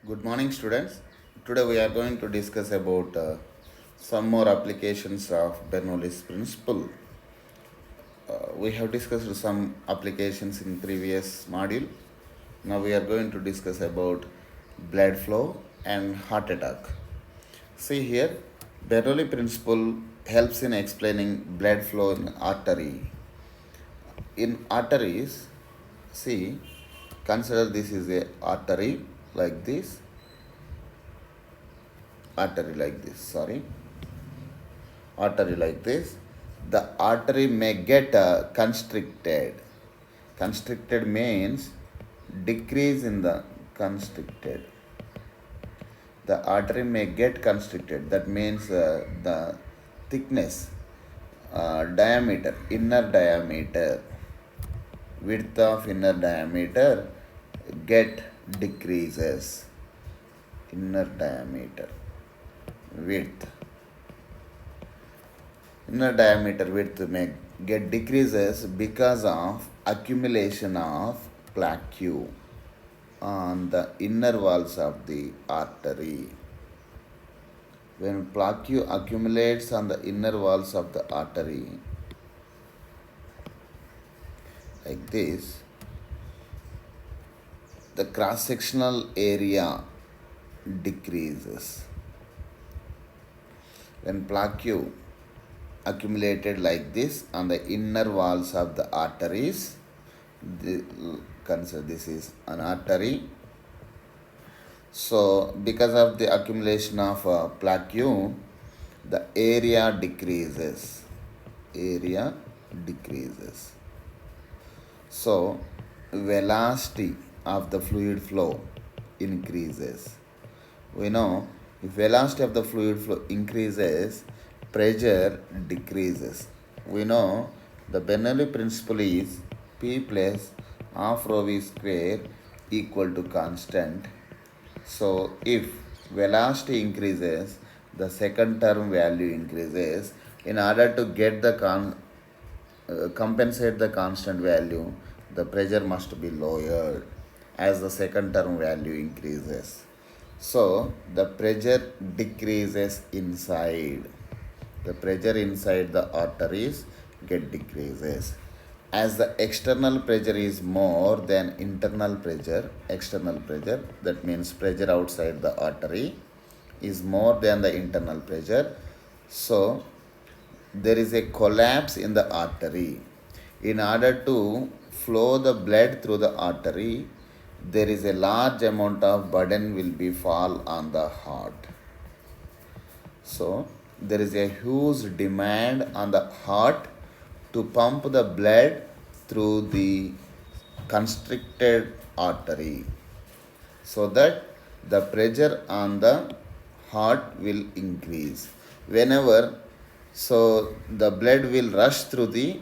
Good morning, students. Today we are going to discuss about some more applications of Bernoulli's principle. We have discussed some applications in previous module. Now we are going to discuss about blood flow and heart attack. See here, Bernoulli principle helps in explaining blood flow in artery. In arteries, see, consider this is a artery like this, artery like this. The artery may get constricted. Constricted means decrease in the constricted. The artery may get constricted. That means the thickness, diameter, inner diameter, width of inner diameter get decreases. Inner diameter width. Inner diameter width may get decreases because of accumulation of plaque on the inner walls of the artery. When plaque accumulates on the inner walls of the artery, like this, the cross-sectional area decreases. When plaque accumulated like this on the inner walls of the arteries, consider this is an artery. So because of the accumulation of plaque, the area decreases. So velocity of the fluid flow increases. We know if velocity of the fluid flow increases, pressure decreases. We know the Bernoulli principle is P plus half rho V square equal to constant. So if velocity increases, the second term value increases. In order to get the compensate the constant value, the pressure must be lowered as the second term value increases. So the pressure decreases inside. The pressure inside the arteries get decreases. As the external pressure is more than internal pressure, that means pressure outside the artery is more than the internal pressure. So there is a collapse in the artery. In order to flow the blood through the artery, there is a large amount of burden will be fall on the heart. So there is a huge demand on the heart to pump the blood through the constricted artery, so that the pressure on the heart will increase. Whenever the blood will rush through the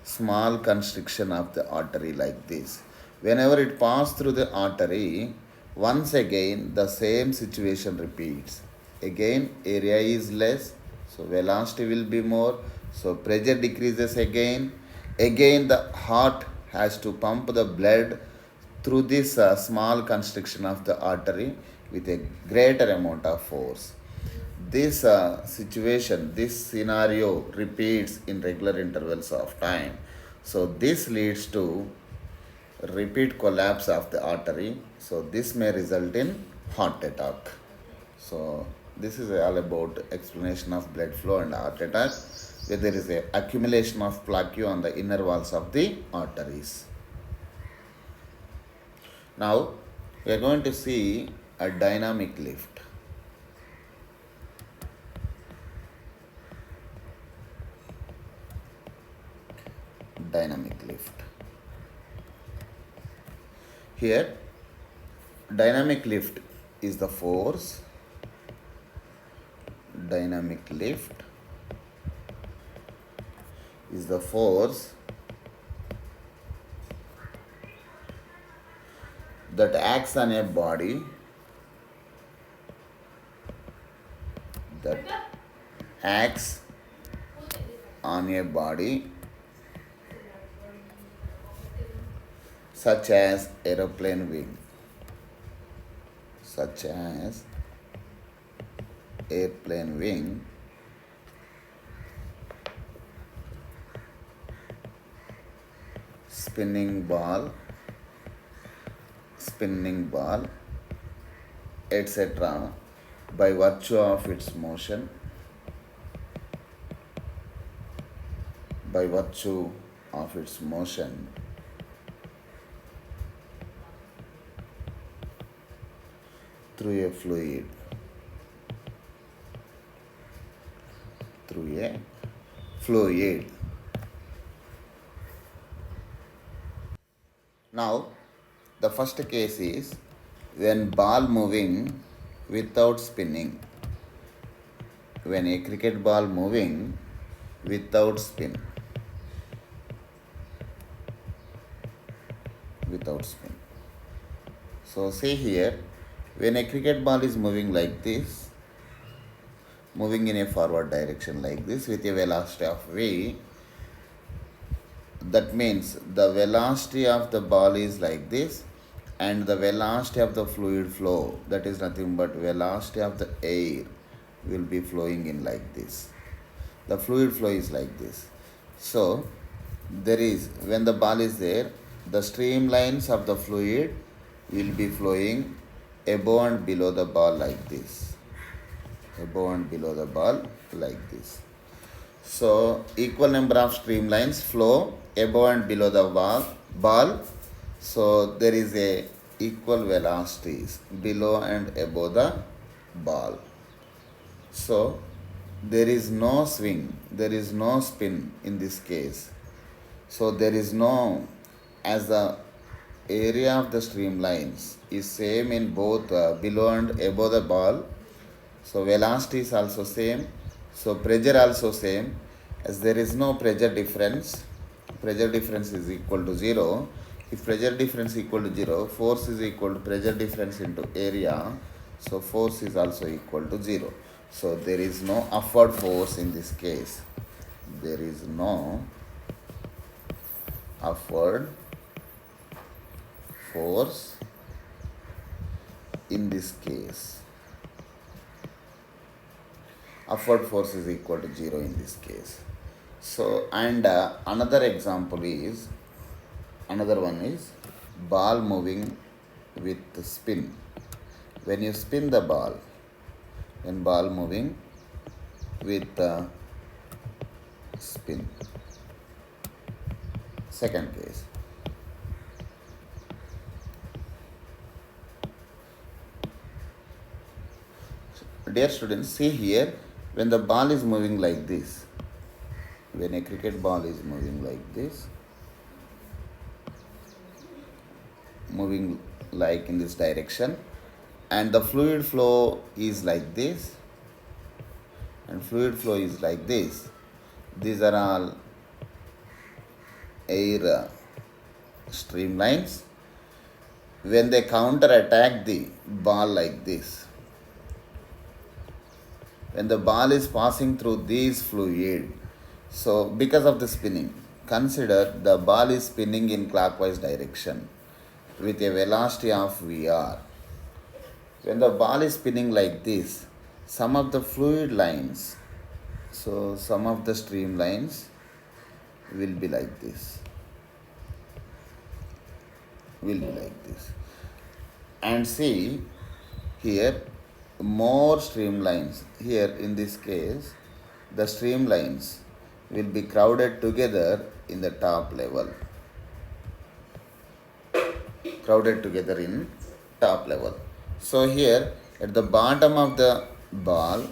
small constriction of the artery like this. Whenever it passes through the artery, once again the same situation repeats. Again area is less, so velocity will be more, so pressure decreases again. Again the heart has to pump the blood through this small constriction of the artery with a greater amount of force. This this scenario repeats in regular intervals of time. So this leads to repeat collapse of the artery. So this may result in heart attack. So this is all about explanation of blood flow and heart attack, where there is a accumulation of plaque on the inner walls of the arteries. Now we are going to see a dynamic lift. Here, dynamic lift is the force. Dynamic lift is the force that acts on a body such as aeroplane wing. such as airplane wing, spinning ball, etc., by virtue of its motion, through a fluid, Now, the first case is when ball moving without spinning. When a cricket ball moving without spin. So see here, when a cricket ball is moving like this, moving in a forward direction like this with a velocity of v, that means the velocity of the ball is like this, and the velocity of the fluid flow, that is nothing but velocity of the air, will be flowing in like this. The fluid flow is like this. So there is, when the ball is there, the streamlines of the fluid will be flowing above and below the ball like this. So equal number of streamlines flow above and below the ball. So there is a equal velocities below and above the ball. So there is no swing, there is no spin in this case. So there is no, as the area of the streamlines is same in both below and above the ball. So velocity is also same. So pressure also same. As there is no pressure difference is equal to 0. If pressure difference is equal to 0, force is equal to pressure difference into area. So force is also equal to 0. So there is no upward force in this case. There is no upward force in this case. Upward force is equal to 0 in this case. So, and another one is ball moving with spin. When you spin the ball, when ball moving with spin. Second case. Dear students, see here, when the ball is moving like this, when a cricket ball is moving like this, moving like in this direction, and the fluid flow is like this, these are all air streamlines. When they counter attack the ball like this, when the ball is passing through these fluid, so because of the spinning, consider the ball is spinning in clockwise direction with a velocity of Vr. When the ball is spinning like this, some of the fluid lines, so some of the streamlines will be like this. And see here, more streamlines. Here in this case, the streamlines will be crowded together in the top level. So here at the bottom of the ball,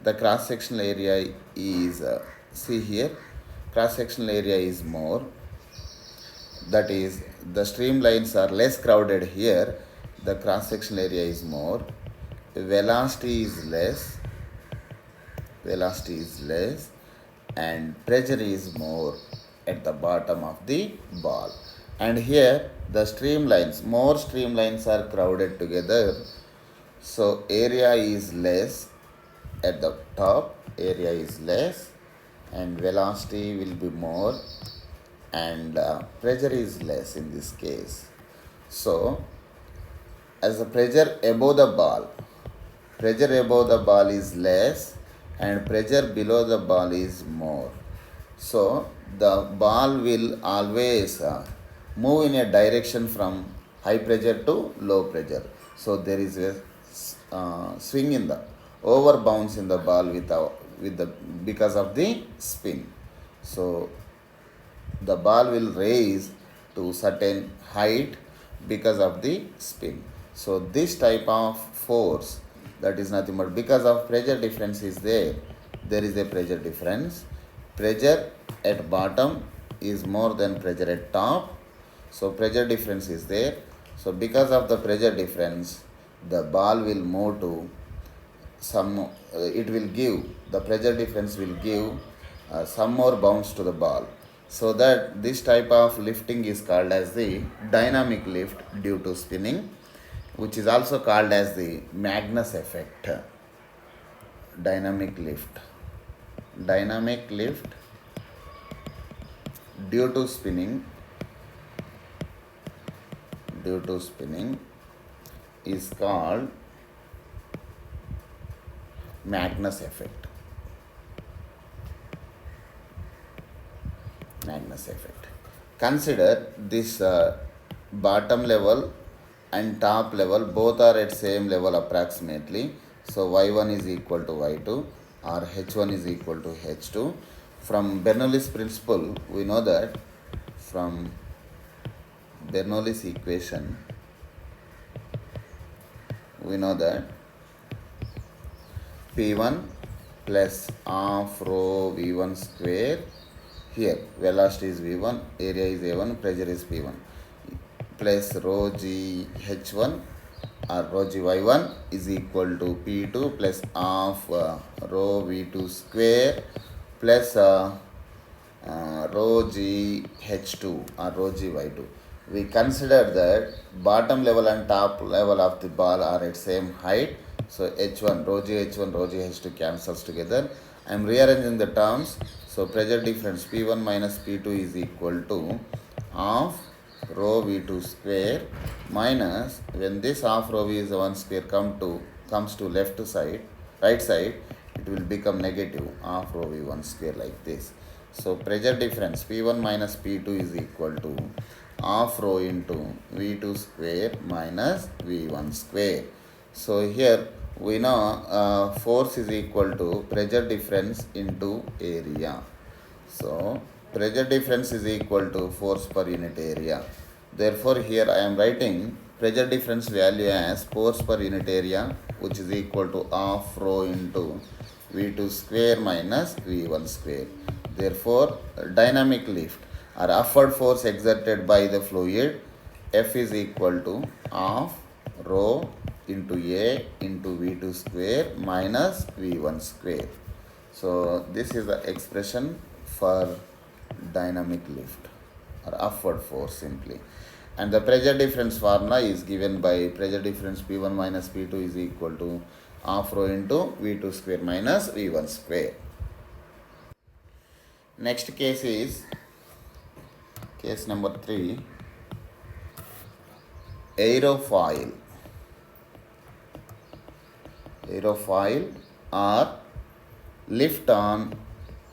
the cross-sectional area is, see here, cross-sectional area is more. That is, the streamlines are less crowded here. The cross-sectional area is more. Velocity is less, and pressure is more at the bottom of the ball. And here the streamlines, more streamlines are crowded together. So area is less at the top, and velocity will be more and pressure is less in this case. So as the pressure above the ball, pressure above the ball is less and pressure below the ball is more. So the ball will always move in a direction from high pressure to low pressure. So there is a swing in the over bounce in the ball with the because of the spin. So the ball will raise to certain height because of the spin. So this type of force, that is nothing but because of pressure difference is there. There is a pressure difference. Pressure at bottom is more than pressure at top. So pressure difference is there. So because of the pressure difference, the ball will move to some, it will give, the pressure difference will give some more bounce to the ball. So that this type of lifting is called as the dynamic lift due to spinning, which is also called as the Magnus effect. Dynamic lift. Dynamic lift due to spinning is called Magnus effect. Magnus effect. Consider this bottom level and top level both are at same level approximately. So y1 is equal to y2 or h1 is equal to h2. From Bernoulli's principle, we know that from Bernoulli's equation, we know that P1 plus half rho V1 square, here velocity is V1, area is A1, pressure is P1, plus rho G H1 or rho G Y1 is equal to P2 plus half rho V2 square plus rho G H2 or rho G Y2. We consider that bottom level and top level of the ball are at same height. So H1, rho G H1, rho G H2 cancels together. I am rearranging the terms. So pressure difference P1 minus P2 is equal to half rho V2 square minus, when this half rho V1 square comes to left side, right side, it will become negative half rho V1 square like this. So pressure difference P1 minus P2 is equal to half rho into V2 square minus V1 square. So here we know force is equal to pressure difference into area. So pressure difference is equal to force per unit area. Therefore here I am writing pressure difference value as force per unit area, which is equal to half rho into V2 square minus V1 square. Therefore dynamic lift or upward force exerted by the fluid, F is equal to half rho into A into V2 square minus V1 square. So this is the expression for dynamic lift or upward force simply. And the pressure difference formula is given by pressure difference P1 minus P2 is equal to half rho into V2 square minus V1 square. Next case is case number 3, aerofoil. Aerofoil or lift on,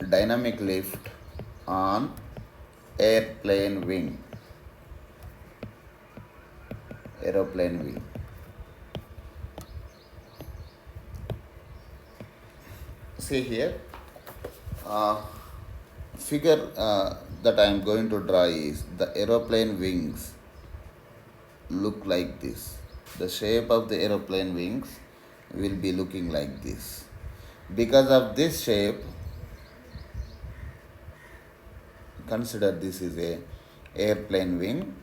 dynamic lift on airplane wing. Aeroplane wing. See here, figure that I am going to draw is the aeroplane wings look like this. The shape of the aeroplane wings will be looking like this. Because of this shape, consider this is a airplane wing.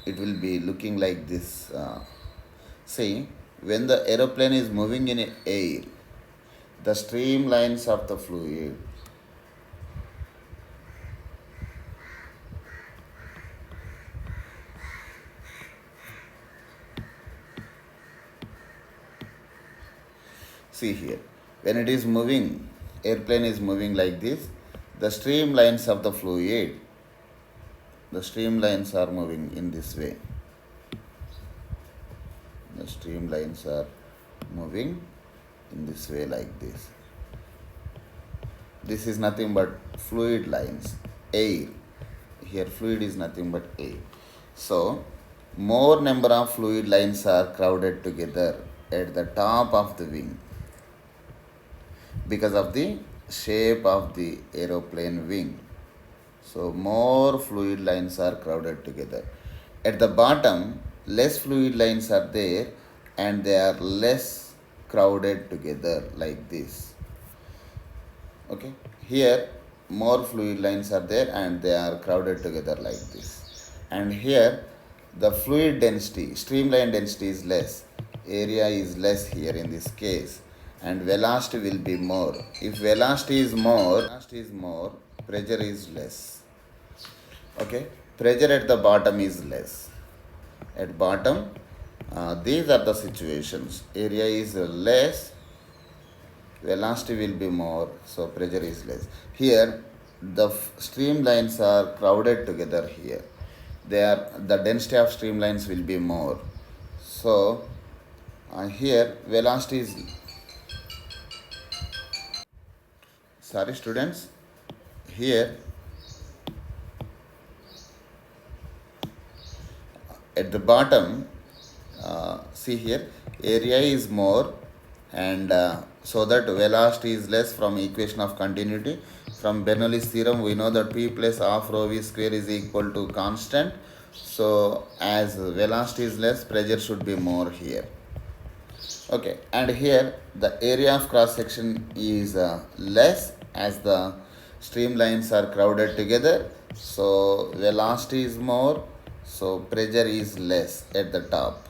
It will be looking like this. See, when the aeroplane is moving in air, the streamlines of the fluid See here, when it is moving, airplane is moving like this, the streamlines of the fluid, the streamlines are moving in this way. The streamlines are moving in this way like this. This is nothing but fluid lines, air. Here fluid is nothing but air. So more number of fluid lines are crowded together at the top of the wing because of the shape of the aeroplane wing. So more fluid lines are crowded together. At the bottom, less fluid lines are there and they are less crowded together like this. Okay, here more fluid lines are there and they are crowded together like this. And here the fluid density, streamline density is less, area is less here in this case, and velocity will be more. If velocity is more, pressure is less. Okay, pressure at the bottom is less. At bottom, these are the situations. Area is less, velocity will be more, so pressure is less. Here, the streamlines are crowded together here. The density of streamlines will be more. So, here velocity is, sorry students, here at the bottom, see here, area is more and so that velocity is less from equation of continuity. From Bernoulli's theorem, we know that P plus half rho V square is equal to constant. So as velocity is less, pressure should be more here. Okay, and here the area of cross section is less as the streamlines are crowded together. So velocity is more, so pressure is less at the top.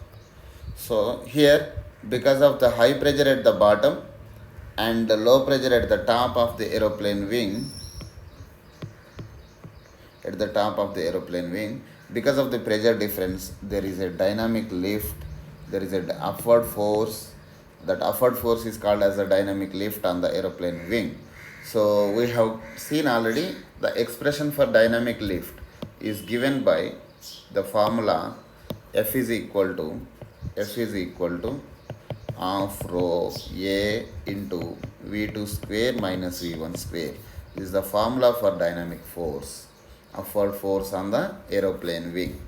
So here, because of the high pressure at the bottom and the low pressure at the top of the aeroplane wing, because of the pressure difference, there is a dynamic lift, there is an upward force. That upward force is called as a dynamic lift on the aeroplane wing. So we have seen already the expression for dynamic lift is given by the formula F is equal to half rho A into V2 square minus V1 square. This is the formula for dynamic force, upward force on the aeroplane wing.